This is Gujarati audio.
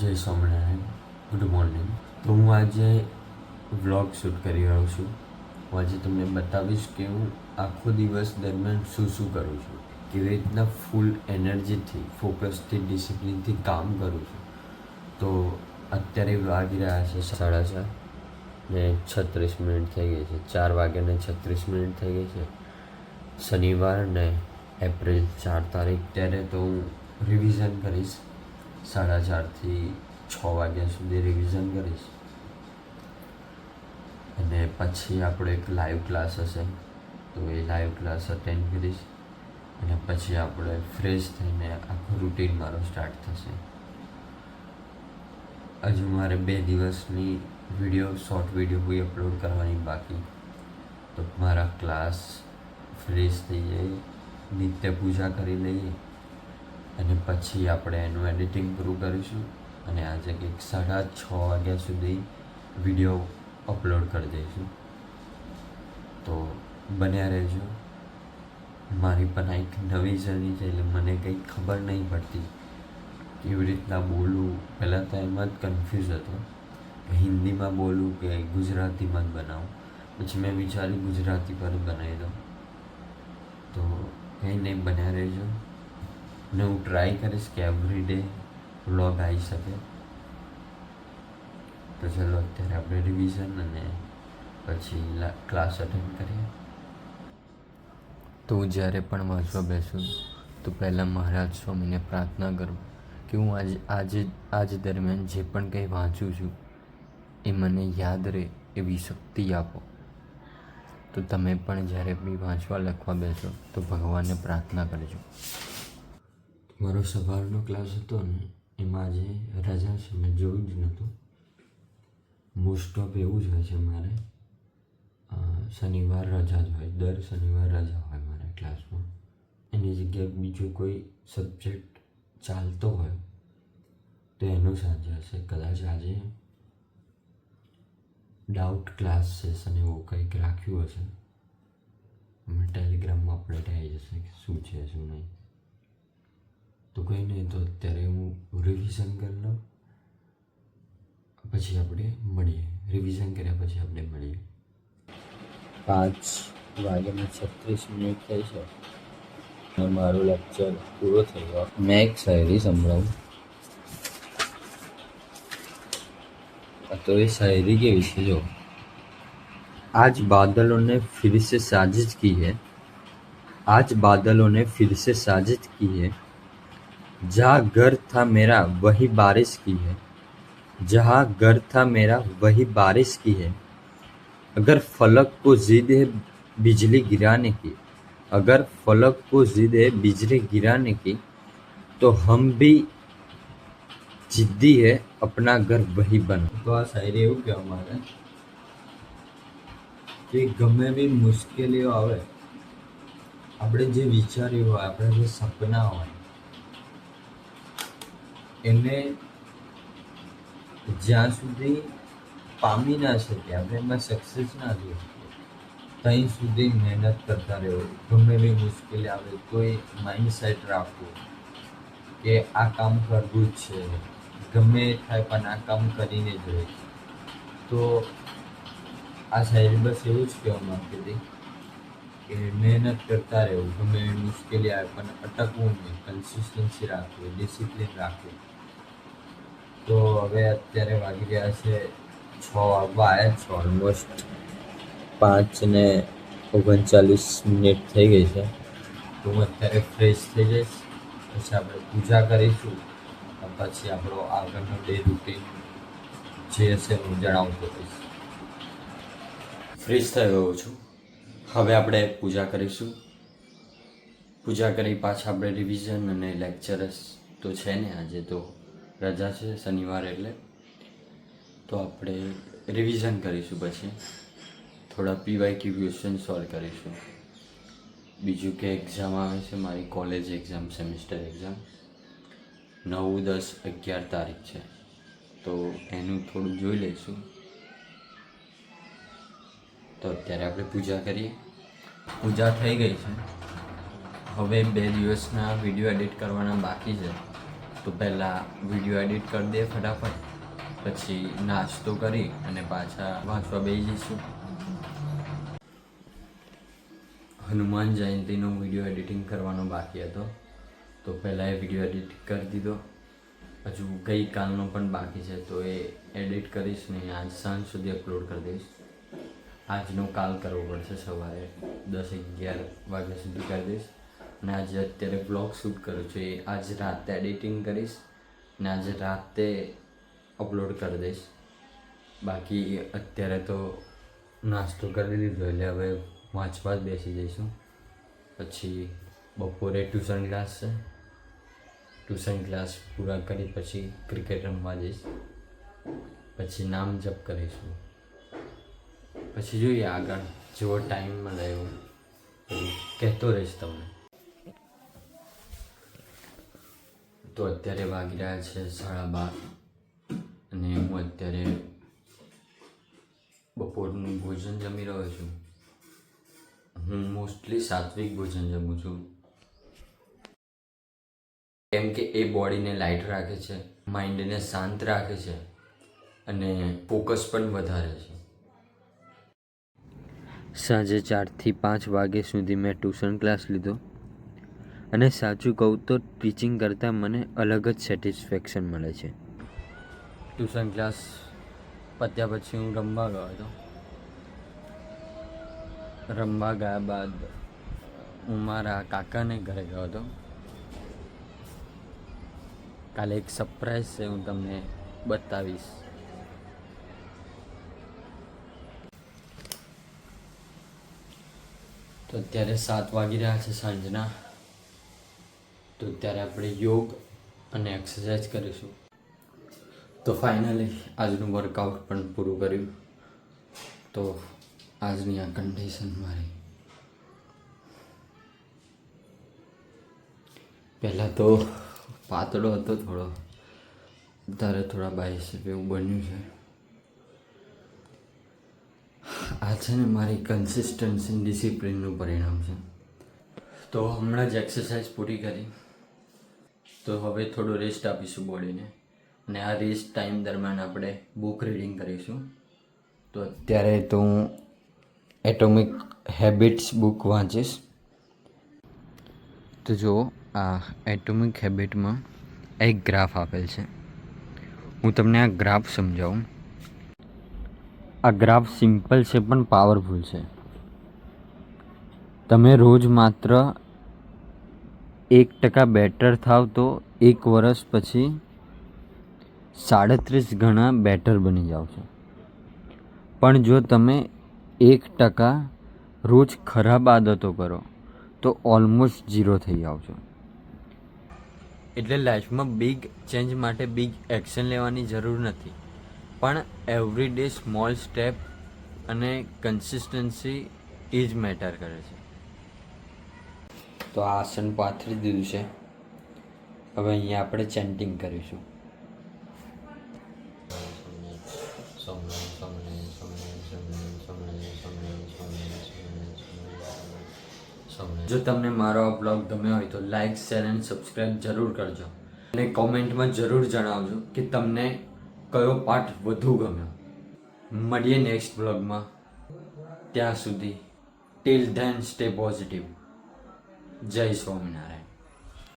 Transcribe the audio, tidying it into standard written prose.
જય સ્વામિનારાયણ, ગુડ મોર્નિંગ. તો હું આજે વ્લોગ શૂટ કરી રહ્યો છું. હું આજે તમને બતાવીશ કે હું આખો દિવસ દરમિયાન શું શું કરું છું, કેવી રીતના ફૂલ એનર્જીથી, ફોકસથી, ડિસિપ્લિનથી કામ કરું છું. તો અત્યારે વાગી રહ્યા છે 4:30 ને 36 મિનિટ થઈ ગઈ છે. 4 વાગ્યાને 36 મિનિટ થઈ ગઈ છે. શનિવાર ને એપ્રિલ 4 તારીખ. ત્યારે તો હું રિવિઝન કરીશ. 4:30 થી 6 વાગ્યા સુધી રિવિઝન કરીશ અને પછી આપણો એક લાઈવ ક્લાસ હશે, તો એ લાઈવ ક્લાસ અટેન્ડ કરીશ અને પછી આપણે ફ્રેશ થઈને આખું રૂટીન મારો સ્ટાર્ટ થશે. હજુ મારે 2 દિવસની શોર્ટ વિડીયો બી અપલોડ કરવાની બાકી. તો મારા ક્લાસ ફ્રેશ થઈ જાય, નિત્ય પૂજા કરી લઈએ અને પછી આપણે એનું એડિટિંગ પૂરું કરીશું અને આજે કંઈક 6:30 વાગ્યા સુધી વિડીયો અપલોડ કરી દઈશું. તો બન્યા રહેજો. મારી પણ એક નવી જર્ની છે, એટલે મને કંઈ ખબર નહીં પડતી કેવી રીતના બોલવું. પહેલાં તો એમાં જ કન્ફ્યુઝ હતો કે હિન્દીમાં બોલું કે ગુજરાતીમાં જ બનાવું. પછી મેં વિચાર્યું ગુજરાતી પર બનાવી દઉં. તો કંઈ નહીં, બન્યા રહેજો ને હું ટ્રાય કરીશ કે એવરી ડે વ્લોગ આવી શકે. તો ચલો અત્યારે આપણે રિવિઝન અને પછી ક્લાસ અટેન્ડ કરીએ. તો હું જ્યારે પણ વાંચવા બેસું તો પહેલાં મહારાજ સ્વામીને પ્રાર્થના કરું કે હું આજ દરમિયાન જે પણ કંઈ વાંચું છું એ મને યાદ રહે એવી શક્તિ આપો. તો તમે પણ જ્યારે બી વાંચવા લખવા બેસો તો ભગવાનને પ્રાર્થના કરજો. મારો સવારનો ક્લાસ હતો ને, એમાં આજે રજા છે, મેં જોયું જ નહોતું. મોસ્ટ ઓફ એવું જ હોય છે મારે, શનિવાર રજા જ હોય, દર શનિવાર રજા હોય મારા ક્લાસમાં. એની જગ્યાએ બીજો કોઈ સબ્જેક્ટ ચાલતો હોય તો એનો સાંજે હશે. કદાચ આજે ડાઉટ ક્લાસ સેશન એવું કંઈક રાખ્યું હશે. અમે ટેલિગ્રામમાં અપડેટ આવી જશે કે શું છે શું નહીં. તો કંઈ નહીં, તો અત્યારે હું રિવિઝન કરી લઉં, પછી આપણે મળીએ. રિવિઝન કર્યા પછી આપણે મળીએ. 5:36 થઈ છે અને મારો લેક્ચર પૂરો થઈ ગયો. મેં એક શાયરી સંભળાવું. तो ये शायरी के विषय जो आज बादलों ने फिर से साजिश की है, आज बादलों ने फिर से साजिश की है, जहाँ घर था मेरा वही बारिश की है, जहाँ घर था मेरा वही बारिश की है. अगर फलक को जिद है बिजली गिराने की, अगर फलक को जिद है बिजली गिराने की, तो हम भी जिद्दी है अपना घर वही बना. તો આ શાયરી એવું કહેવા માંગે કે ગમે એવી મુશ્કેલીઓ આવે, આપણે જે વિચાર્યું હોય, આપણે જે સપના હોય, એને જ્યાં સુધી પામી ના શકીએ, આપણે એમાં સક્સેસ ના થઈ શકીએ, ત્યાં સુધી મહેનત કરતા રહેવું. ગમે એવી મુશ્કેલી આવે તો એ માઇન્ડસેટ રાખવું કે આ કામ કરવું જ છે, ગમે એ થાય પણ આ કામ કરીને જ રહે. તો આ શાયરી બસ એવું જ કહેવા માંગતી હતી કે મહેનત કરતા રહેવું, ગમે એવી મુશ્કેલી આવે પણ અટકવું નહીં, કન્સિસ્ટન્સી રાખવી, ડિસિપ્લિન રાખવી. તો હવે અત્યારે વાગી રહ્યા છે 6 વાગવા આવ્યા છે, ઓલમોસ્ટ 5:39 થઈ ગઈ છે. તો હું અત્યારે ફ્રેશ થઈ જઈશ, પછી આપણે પૂજા કરીશું, પછી આપણો આગળનો ડે રૂટીન જે હશે હું જણાવતો રહીશ. ફ્રેશ થઈ ગયો છું. હવે આપણે પૂજા કરીશું. પૂજા કરી પાછા આપણે રિવિઝન અને લેક્ચરસ તો છે ને, આજે તો રજા છે શનિવાર એટલે. તો આપણે રિવિઝન કરીશું, પછી થોડા PYQ ક્વેશ્ચન સોલ્વ કરીશું. બીજું કે એક્ઝામ આવે છે મારી, કોલેજ એક્ઝામ, સેમિસ્ટર એક્ઝામ 9, 10, 11 તારીખ છે. તો એનું થોડું જોઈ લઈશું. તો અત્યારે આપણે પૂજા કરીએ. પૂજા થઈ ગઈ છે. હવે 2 દિવસના વિડીયો એડિટ કરવાના બાકી છે. તો પહેલાં વિડીયો એડિટ કરી દે ફટાફટ, પછી નાસ્તો કરી અને પાછા વાંચવા બેસી જઈશું. હનુમાન જયંતીનો વિડીયો એડિટિંગ કરવાનો બાકી હતો, તો પહેલાં એ વિડીયો એડિટ કરી દીધો. હજુ ગઈકાલનો પણ બાકી છે, તો એ એડિટ કરીશ ને આજ સાંજ સુધી અપલોડ કરી દઈશ. આજનો કાલ કરવો પડશે, સવારે 10-11 વાગ્યા સુધી કરી દઈશ. અને આજે અત્યારે બ્લોગ શૂટ કરું છું, એ આજે રાતે એડિટિંગ કરીશ ને આજે રાતે અપલોડ કરી દઈશ. બાકી અત્યારે તો નાસ્તો કરી લીધો એટલે હવે વાંચવા જ બેસી જઈશું. પછી બપોરે ટ્યુશન ક્લાસ છે, ટ્યુશન ક્લાસ પૂરા કરી પછી ક્રિકેટ રમવા જઈશ, પછી નામ જપ કરીશું. પછી જોઈએ આગળ જેવો ટાઈમ મળે એવું કહેતો રહીશ તમને. તો અત્યારે વાગી રહ્યા છે 12:30 અને હું અત્યારે બપોરનું ભોજન જમી રહ્યો છું. હું મોસ્ટલી સાત્વિક ભોજન જમું છું, કેમ કે એ બોડીને લાઇટ રાખે છે, માઇન્ડને શાંત રાખે છે અને ફોકસ પણ વધારે છે. સાંજે 4 થી 5 વાગ્યા સુધી મેં ટ્યુશન ક્લાસ લીધો અને સાચું કહું તો ટીચિંગ કરતાં મને અલગ જ સેટિસ્ફેક્શન મળે છે. ટ્યુશન ક્લાસ પત્યા પછી હું રમવા ગયો હતો. રમવા ગયા બાદ હું મારા કાકાને ઘરે ગયો હતો. કાલે એક સરપ્રાઈઝ છે, હું તમને બતાવીશ. તો અત્યારે 7 વાગી રહ્યા છે સાંજના. તો અત્યારે આપણે યોગ અને એક્સરસાઇઝ કરીશું. તો ફાઇનલી આજનું વર્કઆઉટ પણ પૂરું કર્યું. તો આજની આ કન્ડિશન મારી. પહેલાં તો પાતળો હતો થોડો, અત્યારે થોડા બાયસેપ એવું બન્યું છે. આ છે ને મારી કન્સિસ્ટન્સી ડિસિપ્લિનનું પરિણામ છે. તો હમણાં જ એક્સરસાઇઝ પૂરી કરી, તો હવે થોડો રેસ્ટ આપીશું બોડીને. અને આ રેસ્ટ ટાઈમ દરમિયાન આપણે બુક રીડિંગ કરીશું. તો અત્યારે તો હું એટોમિક હેબિટ્સ બુક વાંચીશ. તો જો આ એટોમિક હેબિટમાં એક ગ્રાફ આપેલ છે, હું તમને આ ગ્રાફ સમજાવું. આ ગ્રાફ સિમ્પલ છે પણ પાવરફુલ છે. તમે રોજ માત્ર 1% બેટર થાવ તો 1 વર્ષ પછી 37 ગણા બેટર બની જાઓ છો. પણ જો તમે 1% રોજ ખરાબ આદતો કરો તો ઓલમોસ્ટ 0 થઈ જાઓ છો. એટલે લાઈફમાં બિગ ચેન્જ માટે બિગ એક્શન લેવાની જરૂર નથી, પણ એવરી ડે સ્મોલ સ્ટેપ અને કન્સિસ્ટન્સી એ જ મેટર કરે છે. તો આ આસન પાથરી દીધું છે. હવે અહીંયા આપણે ચેન્ટિંગ કરીશું. જો તમને મારો આ બ્લોગ ગમ્યો હોય તો લાઈક, શેર એન્ડ સબસ્ક્રાઈબ જરૂર કરજો. અને કોમેન્ટમાં જરૂર જણાવજો કે તમને કયો પાર્ટ વધુ ગમ્યો. મળીએ નેક્સ્ટ બ્લોગમાં. ત્યાં સુધી ટિલ ધેન સ્ટે પોઝિટિવ. જય સ્વામિનારાયણ.